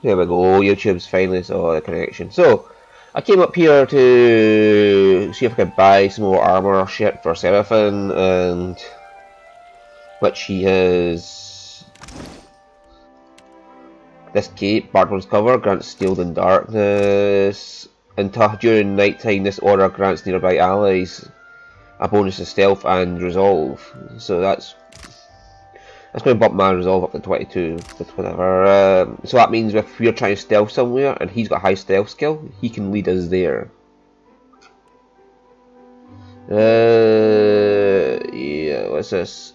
There we go, YouTube's finally saw the connection. So, I came up here to see if I could buy some more armor or shit for Seraphim, and which he has this cape, Bartman's cover, grants stealed in darkness. During nighttime, this aura grants nearby allies a bonus to stealth and resolve. So that's going to bump my resolve up to 22, but whatever. So that means if we're trying to stealth somewhere and he's got high stealth skill, he can lead us there. Yeah, what's this?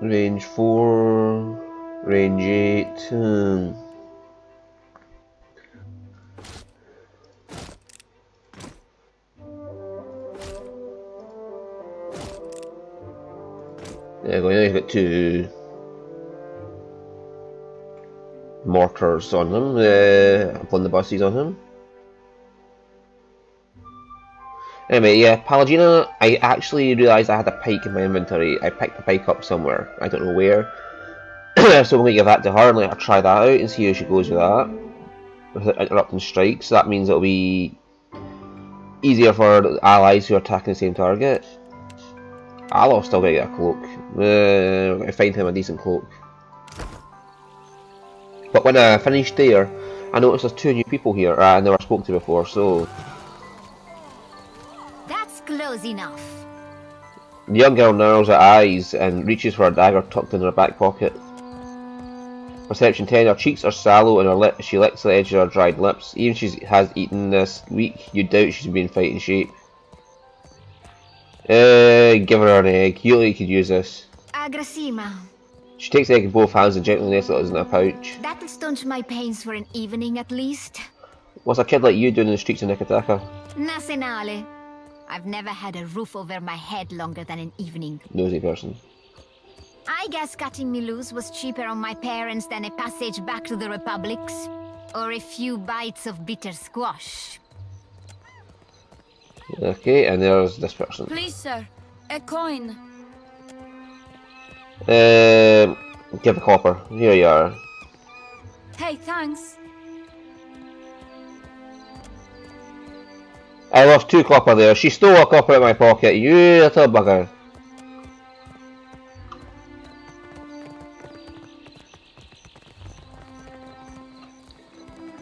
Range 4, range 8. There we go, now he's got 2 mortars on him, upon the buses on him. Anyway, yeah, Pallegina, I actually realised I had a pike in my inventory. I picked the pike up somewhere, I don't know where. So I'm going to give that to her and let her try that out and see how she goes with that. With interrupting strikes, so that means it'll be easier for allies who are attacking the same target. I'll still get a cloak. We're going to find him a decent cloak. But when I finished there, I noticed there's 2 new people here I never spoke to before, so... That's close enough. The young girl narrows her eyes and reaches for a dagger tucked in her back pocket. Perception 10, her cheeks are sallow and she licks the edge of her dried lips. Even if she has eaten this week, you doubt she's been fighting shape. Give her an egg. You could use this. Agrasima. She takes the egg in both hands and gently nestles it in a pouch. That'll staunch my pains for an evening at least. What's a kid like you doing in the streets of Nikataka? Nasenale. I've never had a roof over my head longer than an evening. Nosy person. I guess cutting me loose was cheaper on my parents than a passage back to the Republics. Or a few bites of bitter squash. Okay, and there's this person. Please, sir, a coin. Give a copper. Here you are. Hey, thanks. I lost 2 copper there. She stole a copper out of my pocket. You little bugger.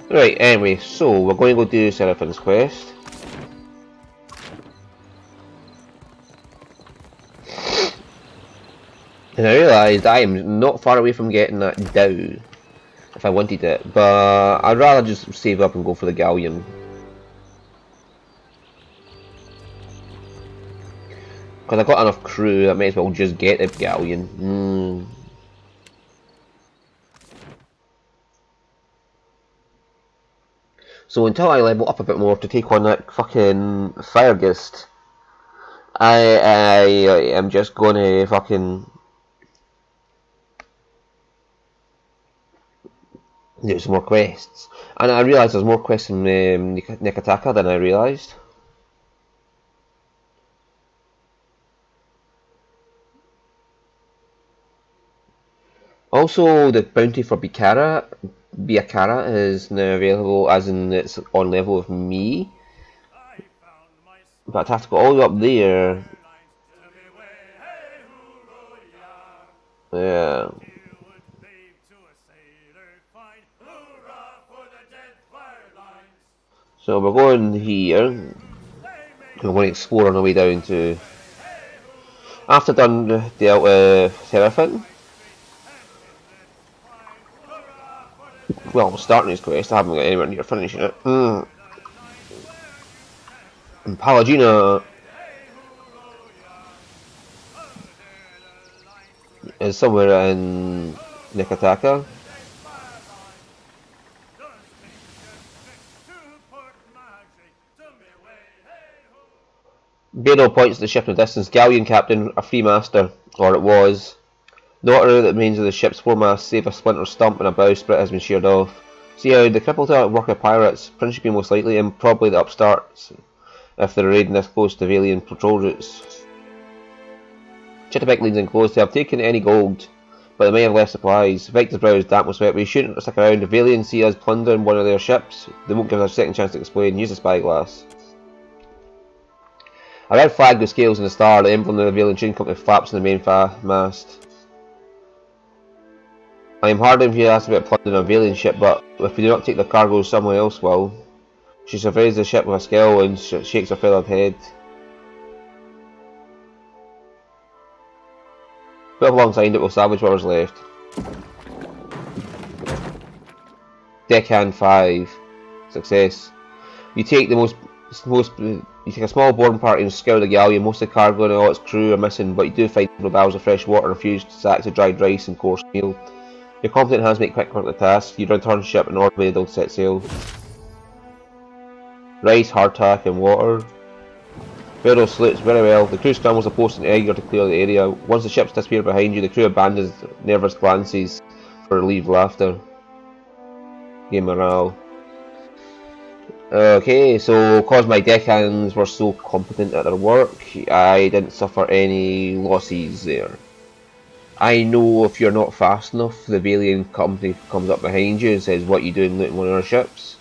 Right, anyway, so we're going to go do Seraphim's quest. And I realised I am not far away from getting that down if I wanted it, but I'd rather just save up and go for the galleon. Because I've got enough crew, I may as well just get a galleon. So until I level up a bit more to take on that fucking fire gist, I am just gonna fucking do some more quests. And I realised there's more quests in Nikataka than I realised. Also, the bounty for Biakara is now available, as in it's on level with me. But I have to go all the way up there. Yeah. So we're going here. We're going to explore on our way down to... After done dealt with Seraphim. Well, I'm starting this quest, I haven't got anywhere near finishing it. And Pallegina is somewhere in Nikataka. Bear no points to the ship in the distance. Galleon captain, a free master, or it was. The water that remains of the ship's foremast, save a splinter stump and a bowsprit, has been sheared off. See how the crippled work of pirates, principally most likely, and probably the upstarts, if they're raiding this close to Valian patrol routes. Chittagate leans in close. They have taken any gold, but they may have left supplies. Victor's brow is damp with sweat. We shouldn't stick around. If Valians see us plundering one of their ships, they won't give us a second chance to explain. Use the spyglass. A red flag with scales and a star, the emblem of the Valian Trading Company, flaps in the main mast. I am hard if you ask about plundering a Valian ship, but if we do not take the cargo, someone else will. She surveys the ship with a skill and shakes her feathered head. Put alongside it, we'll salvage whatever's left. Deckhand 5. Success. You take you take a small boarding party and scour the galleon. Most of the cargo and all its crew are missing, but you do find several barrels of fresh water, a few sacks of dried rice and coarse meal. Your competent hands make quick work of the task. You return ship and order they'll set sail. Rice, hardtack and water. Pharaoh salutes very well. The crew scrambles a post and eager to clear the area. Once the ships disappear behind you, the crew abandons nervous glances for relieved laughter. Game morale. Okay, so because my deckhands were so competent at their work, I didn't suffer any losses there. I know if you're not fast enough, the Valian company comes up behind you and says, "What you doing looting one of our ships?"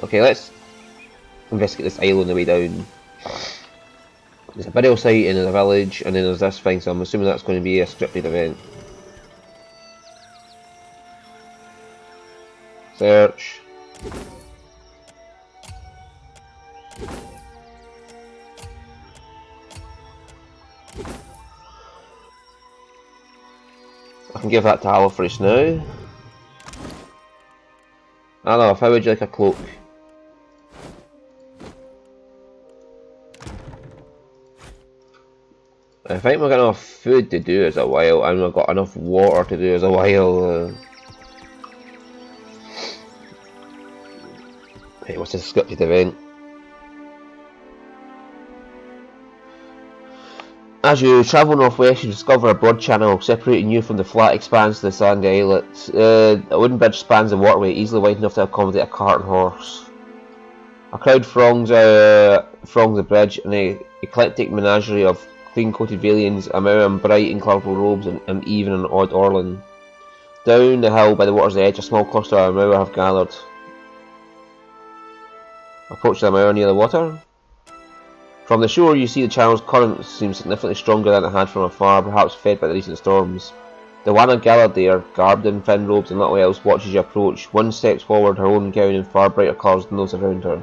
Okay, let's investigate this island on the way down. There's a burial site and there's a village, and then there's this thing, so I'm assuming that's going to be a scripted event. Search. I can give that to Halifresh now. Alaf, how would you like a cloak? I think we've got enough food to do as a while, and we've got enough water to do as a while. Hey, what's this scripted event? As you travel northwest, you discover a broad channel separating you from the flat expanse of the sandy islet. A wooden bridge spans the waterway, easily wide enough to accommodate a cart and horse. A crowd throngs the bridge, an eclectic menagerie of clean-coated Valians, a mare in bright and colourful robes, and even an odd Orlan. Down the hill by the water's edge, a small cluster of Amauer have gathered. Approach the Amauer near the water. From the shore, you see the channel's current seems significantly stronger than it had from afar, perhaps fed by the recent storms. The Wana gathered there, garbed in thin robes and little else, watches you approach. One steps forward, her own gown in far brighter colours than those around her.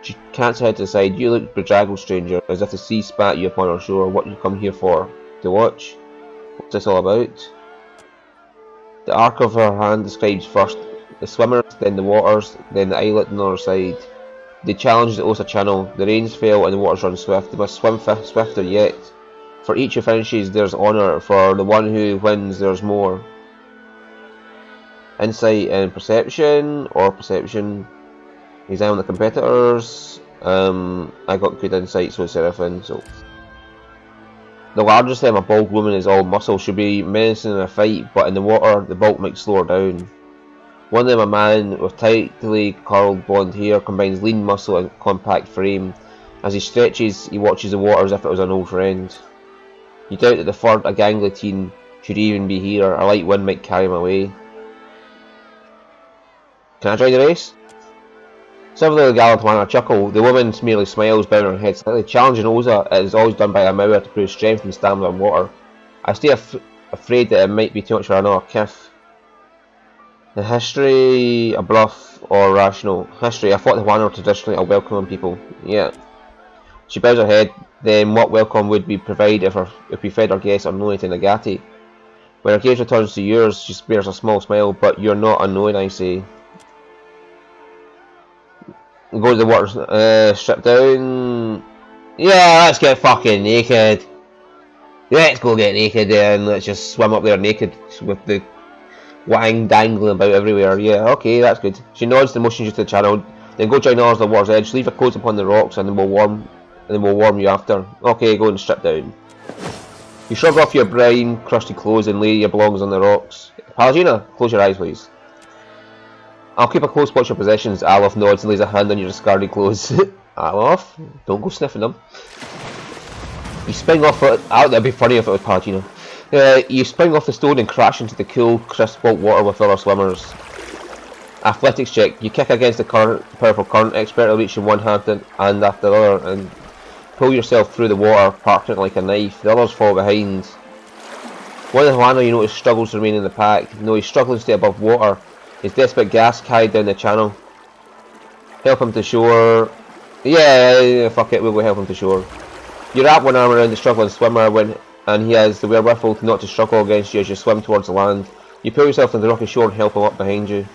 She cants her head to the side. You look bedraggled, stranger, as if the sea spat you upon her shore. What you come here for? To watch? What's this all about? The arc of her hand describes first the swimmers, then the waters, then the islet on the other side. They challenged the Osa channel. The rains fell and the waters run swift. They must swim swifter yet. For each who finishes, there's honour. For the one who wins, there's more. Insight and perception, or perception. Examine the competitors. I got good insight, so Seraphim. So the largest of them, a bald woman, is all muscle. Should be menacing in a fight, but in the water, the bulk might slow her down. One of them, a man with tightly curled blonde hair, combines lean muscle and compact frame. As he stretches, he watches the water as if it was an old friend. You doubt that the third, a gangly teen, should even be here. A light wind might carry him away. Can I join the race? Several of the gallant Wana chuckle. The woman merely smiles, bowing her head slightly. Challenging Oza, it is always done by a Mauer to prove strength and stamina on water. I stay afraid that it might be too much for another kith. The history, a bluff or rational? History, I thought the Wana were traditionally a welcoming people. Yeah. She bows her head. Then what welcome would we provide if we fed our guests unknowingly to Nagati? When her gaze returns to yours, she spares a small smile. But you're not unknowing, I say. Go to the water, strip down. Yeah, let's get fucking naked. Let's go get naked and let's just swim up there naked with the wang dangling about everywhere. Yeah, okay, that's good. She nods and motions you to the channel. Then go join ours at the water's edge. Leave your clothes upon the rocks and then we'll warm you after. Okay, go and strip down. You shrug off your brown, crusty clothes and lay your belongings on the rocks. Palagina, close your eyes, please. I'll keep a close watch of your possessions. Alof nods and lays a hand on your discarded clothes. Alof, don't go sniffing them. You spring off it. That'd be funny if it was Palagina. You spring off the stone and crash into the cool, crisp salt water with other swimmers. Athletics check. You kick against the powerful current, expertly reaching one hand and after the other, and pull yourself through the water, parking it like a knife. The others fall behind. One of the Joanna you notice struggles to remain in the pack. No, he's struggling to stay above water. His desperate gas carried down the channel. Help him to shore. Yeah, fuck it, we'll go help him to shore. You wrap one arm around the struggling swimmer and he has the wherewithal not to struggle against you as you swim towards the land. You pull yourself to the rocky shore and help him up behind you.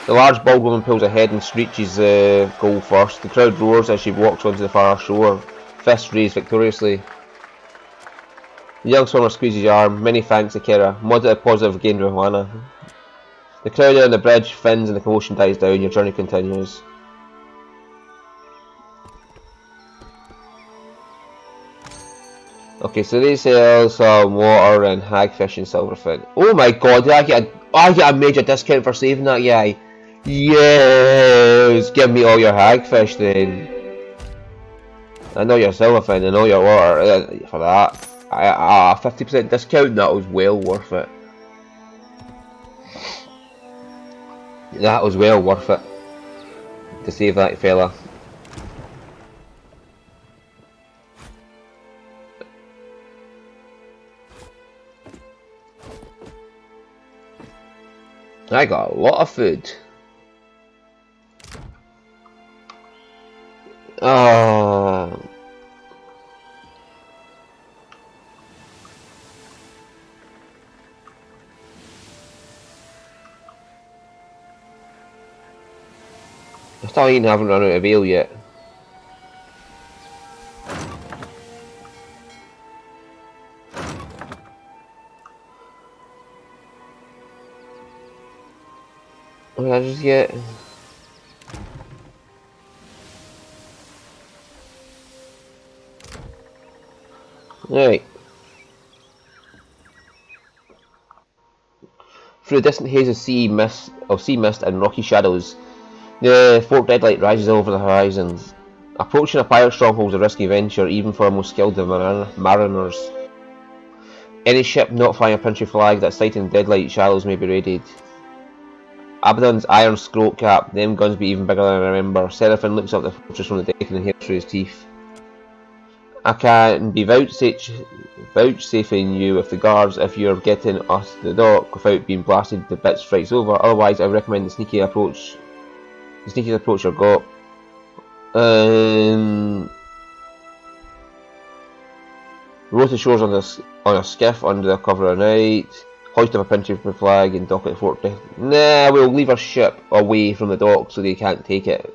The large bald woman pulls ahead and reaches the goal first. The crowd roars as she walks onto the far shore, fists raised victoriously. The young swimmer squeezes your arm. Many thanks, Akira. Moderate positive gain with Joanna. The crowd on the bridge thins and the commotion dies down. Your journey continues. Okay, so they sell some water and hagfish and silverfin. Oh my god, did I get a major discount for saving that guy? Yes! Give me all your hagfish then. I know your silverfin, I know your water for that. 50% discount, that was well worth it. That was well worth it. To save that fella. I got a lot of food. I still even haven't run out of ale yet. What did I just get? Right. Through a distant haze of sea mist and rocky shadows, the Fort Deadlight rises over the horizon. Approaching a pirate stronghold is a risky venture, even for our most skilled of mariners. Any ship not flying a Prince flag that's sighted in Deadlight shallows may be raided. Abaddon's iron scrote cap, them guns be even bigger than I remember. Seraphim looks up the fortress from the deck and inhales through his teeth. I can be vouchsafing you with the guards if you're getting us to the dock without being blasted to bits strikes over. Otherwise, I recommend the sneaky approach you've got. Row to shores on a skiff under the cover of night. Hoist up a Prince flag and dock at Fort Death. Nah, we'll leave our ship away from the dock so they can't take it.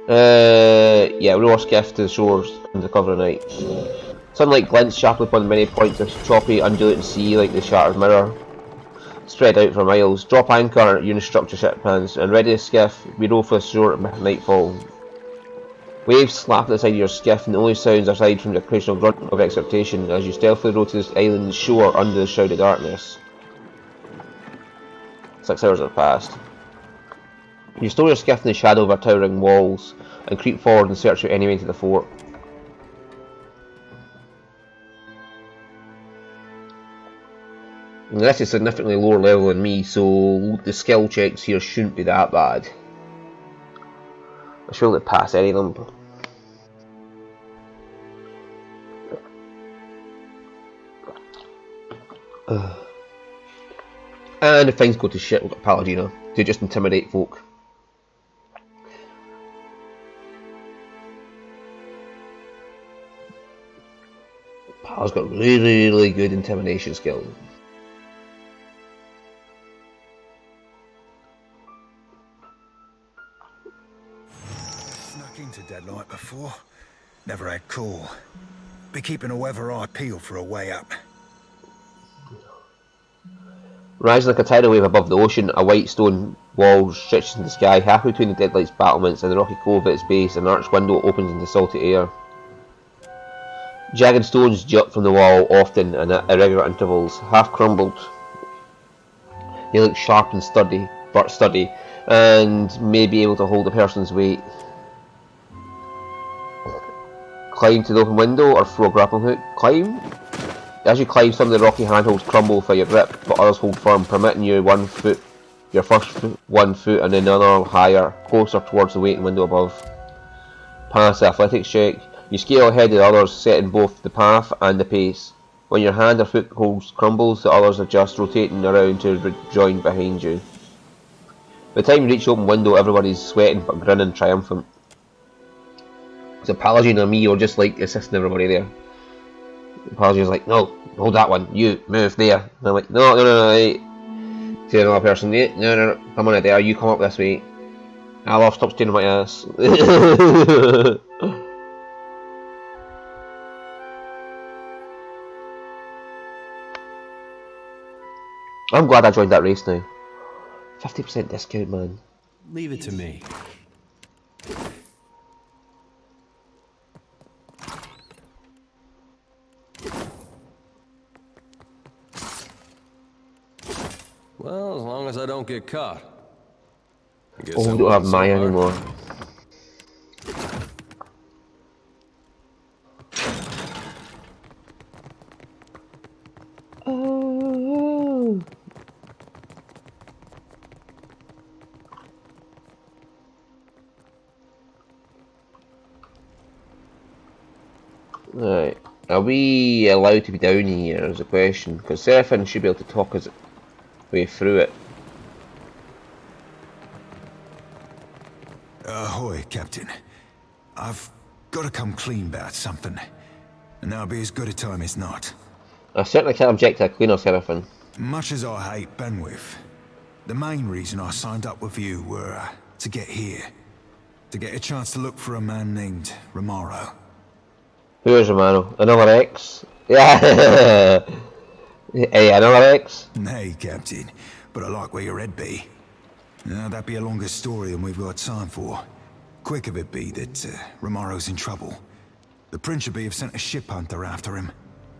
Yeah, row our skiff to the shores under cover of night. Sunlight glints sharply upon many points of choppy, undulating sea like the shattered mirror, spread out for miles. Drop anchor, unistructure ship plans, and ready the skiff. We row for the shore at nightfall. Waves slap at the side of your skiff, and the only sounds aside from the occasional grunt of expectation as you stealthily row to this island's shore under the shroud of darkness. 6 hours have passed. You stow your skiff in the shadow of our towering walls and creep forward in search of any way to the fort. Now, this is significantly lower level than me, so the skill checks here shouldn't be that bad. I should be able to pass any of them. And if things go to shit, we've got Palladino to just intimidate folk. Pal's got really good intimidation skill. Snuck into Deadlight before. Never had call. Be keeping a weather eye peeled for a way up. Rising like a tidal wave above the ocean, a white stone wall stretches in the sky, halfway between the Deadlight's battlements and the rocky cove at its base. An arched window opens into salty air. Jagged stones jut from the wall, often and at irregular intervals, half crumbled. They look sharp and sturdy, and may be able to hold a person's weight. Climb to the open window or throw a grappling hook. Climb. As you climb, some of the rocky handholds crumble for your grip, but others hold firm, permitting you your first foot, 1 foot, and then another higher, closer towards the waiting window above. Pass the athletics check. You scale ahead of the others, setting both the path and the pace. When your hand or foot holds crumbles, the others adjust, rotating around to join behind you. By the time you reach the open window, everybody's sweating but grinning triumphant. So Paladin and me were just like assisting everybody there. Paladin's like, no, hold that one, you, move there. And I'm like, no, hey. To another person, yeah, no, come on there, you come up this way. I'll stop staring at my ass. I'm glad I joined that race now. 50% discount, man. Leave it to me. Well, as long as I don't get caught. Oh, we don't have mine anymore. Oh. Right. Are we allowed to be down here is the question, because Seraphim should be able to talk us way through it. Ahoy, Captain. I've got to come clean about something, and that'll be as good a time as not. I certainly can't object to a cleaner, Seraphim. Much as I hate Benwith, the main reason I signed up with you were to get here. To get a chance to look for a man named Romaro. Who is Romano? Another X? Yeah! Hey, another X? Nay, Captain, but I like where your head be. Now, that'd be a longer story than we've got time for. Quick of it be that Romaro's in trouble. The Principe have sent a ship hunter after him,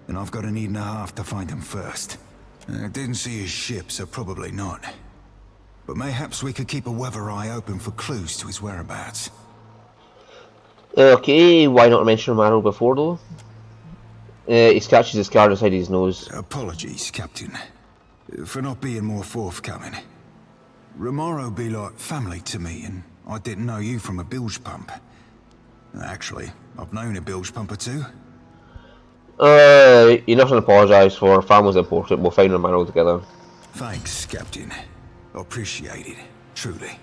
and I've got an evening and a half to find him first. I didn't see his ship, so probably not. But mayhaps we could keep a weather eye open for clues to his whereabouts. Okay, why not mention Romano before though? He scratches his card inside his nose. Apologies, Captain, for not being more forthcoming. Romaro be like family to me, and I didn't know you from a bilge pump. Actually, I've known a bilge pump or two. You're nothing to apologise for. Family's important. We'll find Romano together. Thanks, Captain. Appreciate it, truly.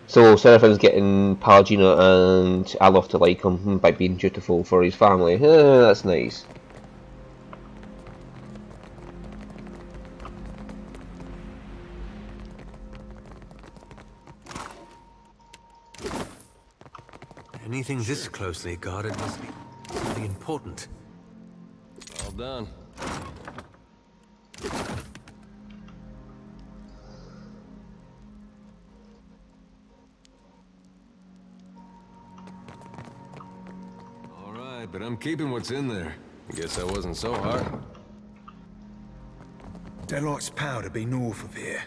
So Seraphim's getting Palagina, and I love to like him by being dutiful for his family. That's nice. Anything this closely guarded must be something important. All done. All right, but I'm keeping what's in there. Guess that wasn't so hard. Deadlight's powder be north of here.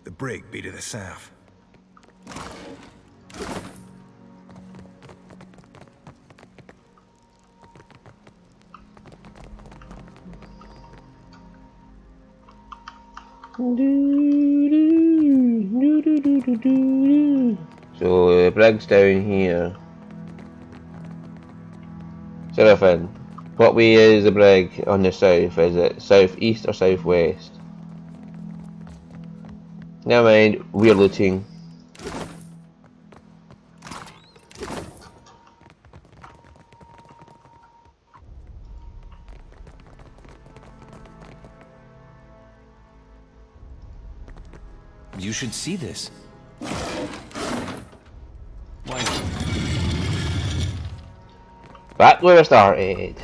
The brig be to the south. So the brig's down here. Seraphim, what way is the brig on the south? Is it southeast or southwest? Never mind, we're looting. You should see this. Why? Back where I started.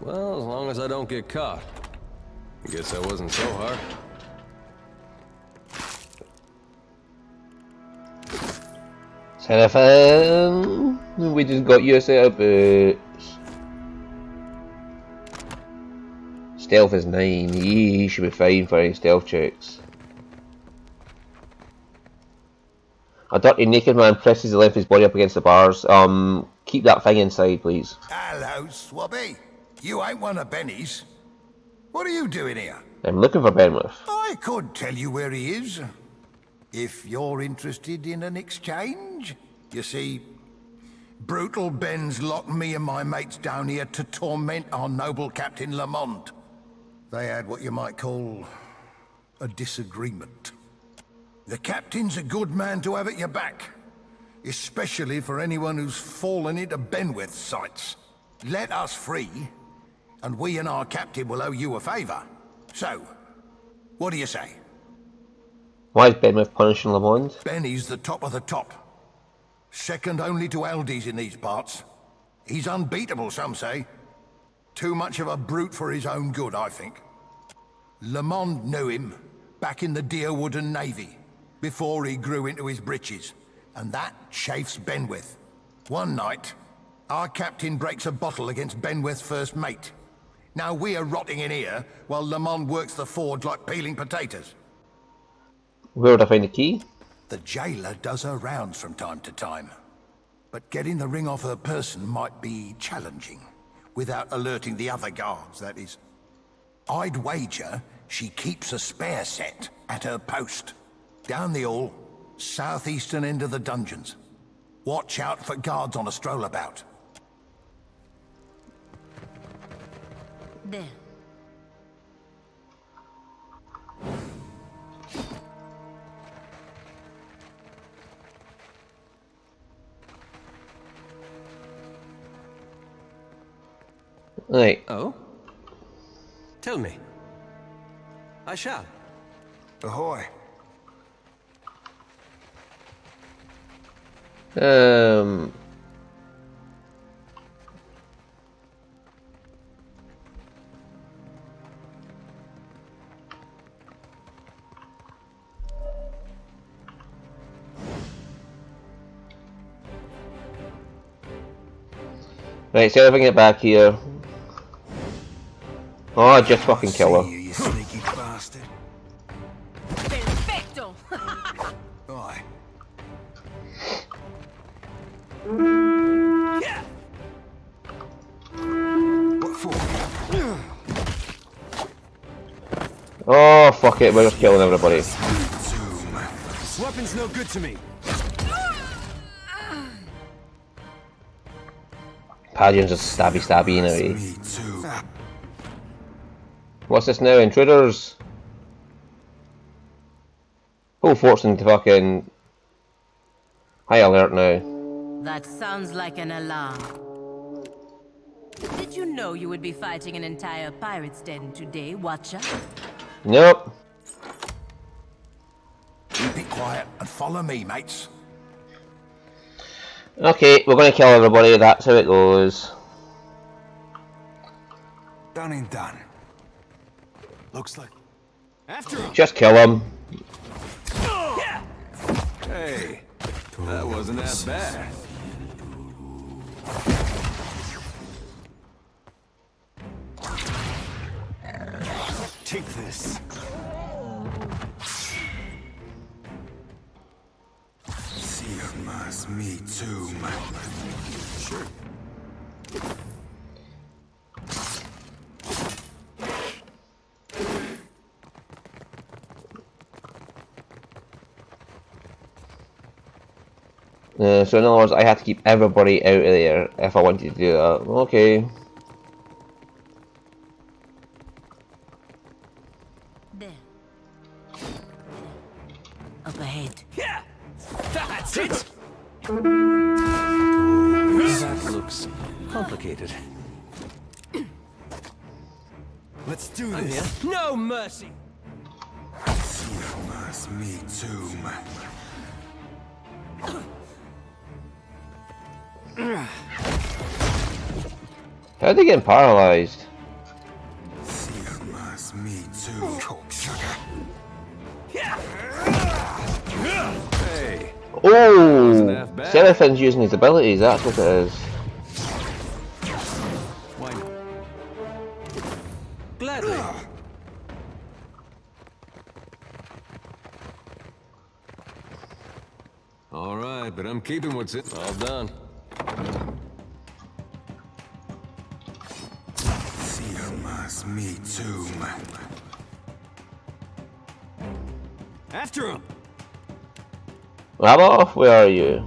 Well, as long as I don't get caught. Guess that wasn't so hard. Seraphim, we just got you a set of boots. Stealth is 9. He should be fine for any stealth checks. A dirty naked man presses the length of his body up against the bars. Keep that thing inside, please. Hello, Swabby. You ain't one of Benny's. What are you doing here? I'm looking for Benwith. I could tell you where he is. If you're interested in an exchange. You see, Brutal Ben's locked me and my mates down here to torment our noble Captain Lamont. They had what you might call a disagreement. The Captain's a good man to have at your back, especially for anyone who's fallen into Benwith's sights. Let us free, and we and our Captain will owe you a favour. So, what do you say? Why is Benwith punishing Lamont? Benny's the top of the top. Second only to Aldi's in these parts. He's unbeatable, some say. Too much of a brute for his own good, I think. Lamont knew him back in the Deerwooden Navy, before he grew into his britches, and that chafes Benwith. One night, our captain breaks a bottle against Benwith's first mate. Now we're rotting in here, while Lamont works the forge like peeling potatoes. Where would I find the key? The jailer does her rounds from time to time, but getting the ring off her person might be challenging, without alerting the other guards, that is. I'd wager she keeps a spare set at her post. Down the hall, southeastern end of the dungeons. Watch out for guards on a stroll about. There. Right. Oh? Tell me. I shall. Ahoy. Right, see if I can get back here. Oh, just fucking kill her. You sneaky bastard. Perfecto! Aye. What for? Oh, fuck it, we're just killing everybody. This weapon's no good to me. Paladin's just stabby in a way. Me too. What's this now? Intruders? Full fortune to fucking high alert now. That sounds like an alarm. Did you know you would be fighting an entire pirate's den today, Watcher? Nope. Keep it quiet and follow me, mates. Okay, we're gonna kill everybody, that's how it goes. Done and done. Looks like... After him. Just kill him. Hey, that wasn't that bad. Take this. Sirmas, me too. Sure. So in other words, I had to keep everybody out of there if I wanted to do that. Okay. There. Up ahead. Yeah, that's it. That looks complicated. Let's do I'm here. this. No mercy. Sirmas, me too. How'd they get paralyzed? Oh! half bad. Seraphin's using his abilities, that's what it is. Why not? Gladly. All right, but I'm keeping what's in. All done. Siermas, me too. After him. Raboff, where are you?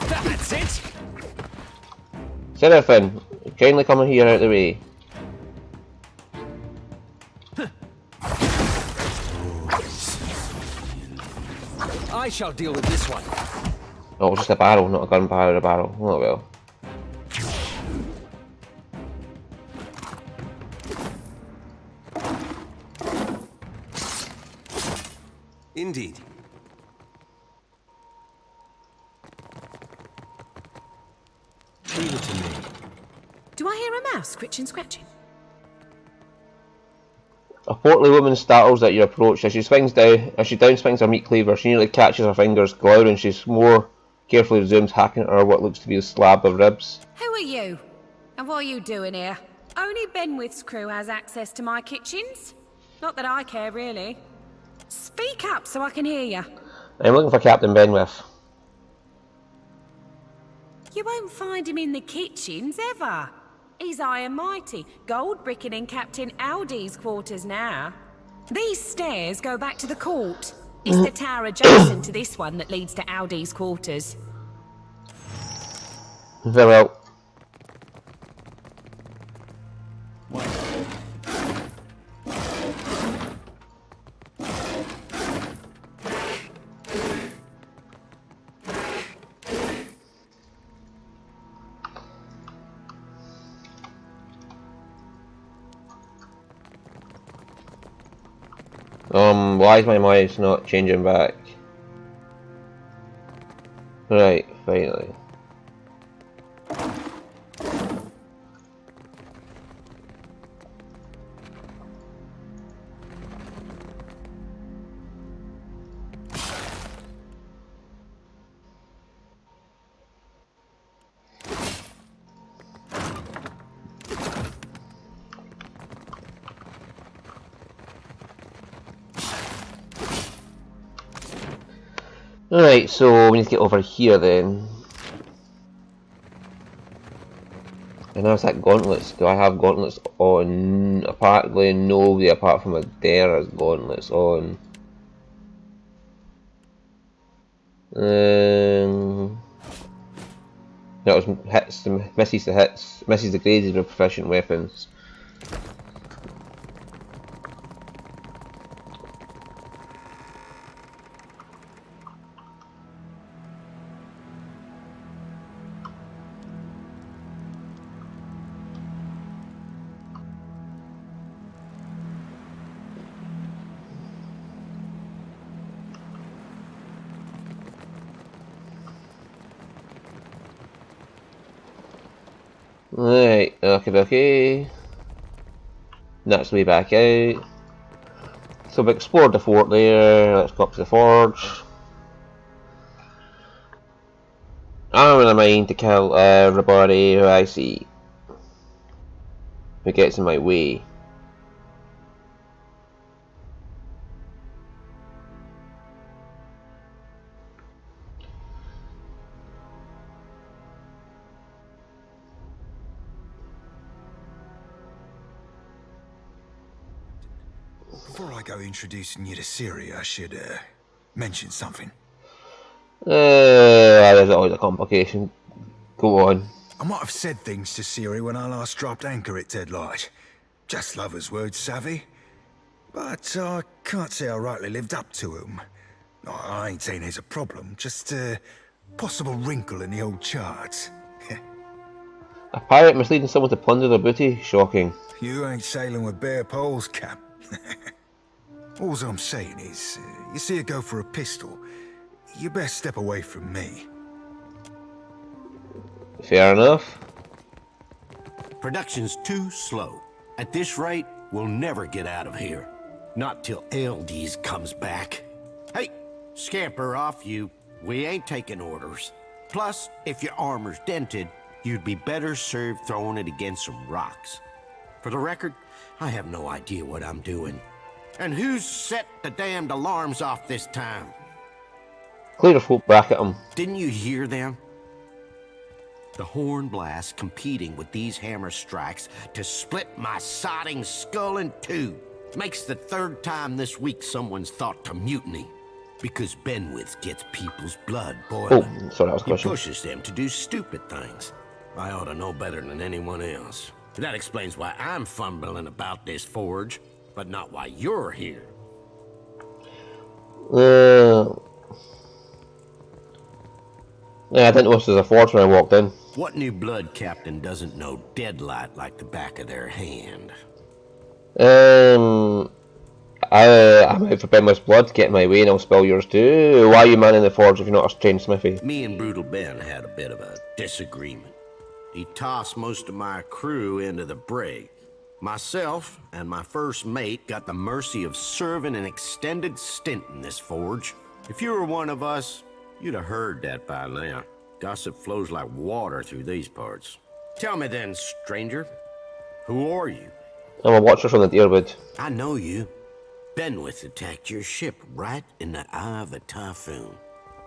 That's it. Seraphin, kindly come here out of the way. I shall deal with this one. Oh, it's just a barrel, not a gunpowder barrel. Oh well. Indeed. Leave it to me. Do I hear a mouse scritching, scratching? A portly woman startles at your approach. As she down swings her meat cleaver, she nearly catches her fingers, glowering. She's more carefully resumes hacking at her what looks to be a slab of ribs. Who are you? And what are you doing here? Only Benwith's crew has access to my kitchens. Not that I care, really. Speak up so I can hear you. I'm looking for Captain Benwith. You won't find him in the kitchens, ever. He's high and mighty, gold bricking in Captain Aldi's quarters now. These stairs go back to the court. It's the tower adjacent to this one that leads to Aldi's quarters. Very well. Why is my mouse not changing back? Right, finally. Alright, so we need to get over here then. And there's that gauntlets. Do I have gauntlets on? Apparently nobody apart from Adair has gauntlets on. That was hits, misses the hits, misses the grades with proficient weapons. Right, okay. That's way back out. So we explored the fort there, let's go up to the forge. I don't really mind to kill everybody who I see who gets in my way. Before I go introducing you to Siri, I should mention something. There's always a complication. Go on. I might have said things to Siri when I last dropped anchor at Deadlight. Just lovers' words, savvy. But I can't say I rightly lived up to them. I ain't saying there's a problem, just a possible wrinkle in the old charts. A pirate misleading someone to plunder their booty? Shocking. You ain't sailing with bare poles, Cap. All I'm saying is, you see her go for a pistol, you best step away from me. Fair enough. Production's too slow. At this rate, we'll never get out of here. Not till Eldies comes back. Hey, scamper off you. We ain't taking orders. Plus, if your armor's dented, you'd be better served throwing it against some rocks. For the record, I have no idea what I'm doing. And who's set the damned alarms off this time? Clear the folk bracket him. Didn't you hear them? The horn blast competing with these hammer strikes to split my sodding skull in two. Makes the third time this week someone's thought to mutiny. Because Benwith gets people's blood boiling. Oh, sorry, that was a He question. pushes them to do stupid things. I ought to know better than anyone else. That explains why I'm fumbling about this forge, but not why you're here. Yeah, I didn't notice there was a forge when I walked in. What new blood captain doesn't know deadlight like the back of their hand? I'm out for Benwith's blood, get in my way and I'll spill yours too. Why are you manning the forge if you're not a trained smithy? Me and Brutal Ben had a bit of a disagreement. He tossed most of my crew into the brig. Myself and my first mate got the mercy of serving an extended stint in this forge. If you were one of us, you'd have heard that by now. Gossip flows like water through these parts. Tell me then, stranger, who are you? I'm a watcher from the Deerwood. I know you. Benwith attacked your ship right in the eye of a typhoon.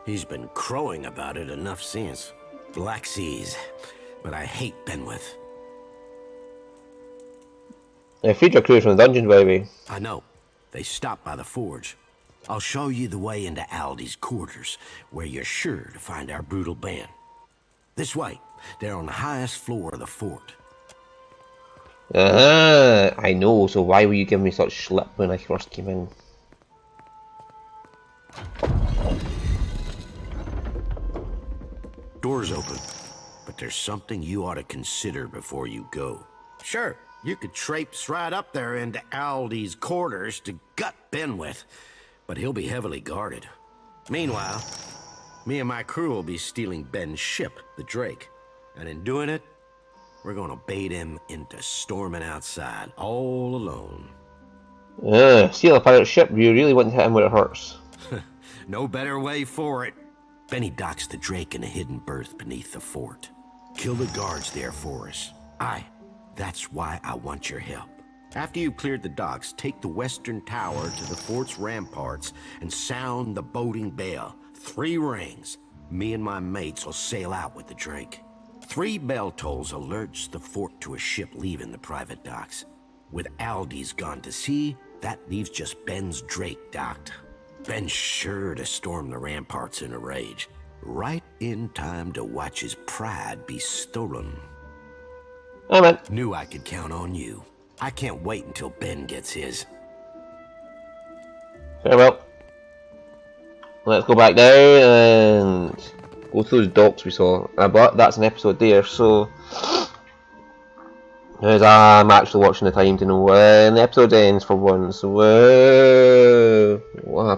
He's been crowing about it enough since. Black Seas. But I hate Benwith. I freed your crew from the dungeon, by the way. I know. They stopped by the forge. I'll show you the way into Aldi's quarters, where you're sure to find our brutal band. This way. They're on the highest floor of the fort. I know, so why were you giving me such slip when I first came in? Door's open, but there's something you ought to consider before you go. Sure, you could traipse right up there into Aldi's quarters to gut Benwith, but he'll be heavily guarded. Meanwhile, me and my crew will be stealing Ben's ship, the Drake, and in doing it, we're gonna bait him into storming outside, all alone. Steal a pirate ship, you really want to hit him where it hurts. No better way for it. Benny docks the Drake in a hidden berth beneath the fort. Kill the guards there for us. Aye, that's why I want your help. After you've cleared the docks, take the western tower to the fort's ramparts and sound the boating bell. 3 rings. Me and my mates will sail out with the Drake. 3 bell tolls alerts the fort to a ship leaving the private docks. With Aldi's gone to sea, that leaves just Ben's Drake docked. Ben's sure to storm the ramparts in a rage, right in time to watch his pride be stolen. Amen. Knew I could count on you. I can't wait until Ben gets his. Farewell. Let's go back down and go through those docks we saw. But that's an episode there, so as I'm actually watching the time to know when the episode ends for once. Whoa, what happened?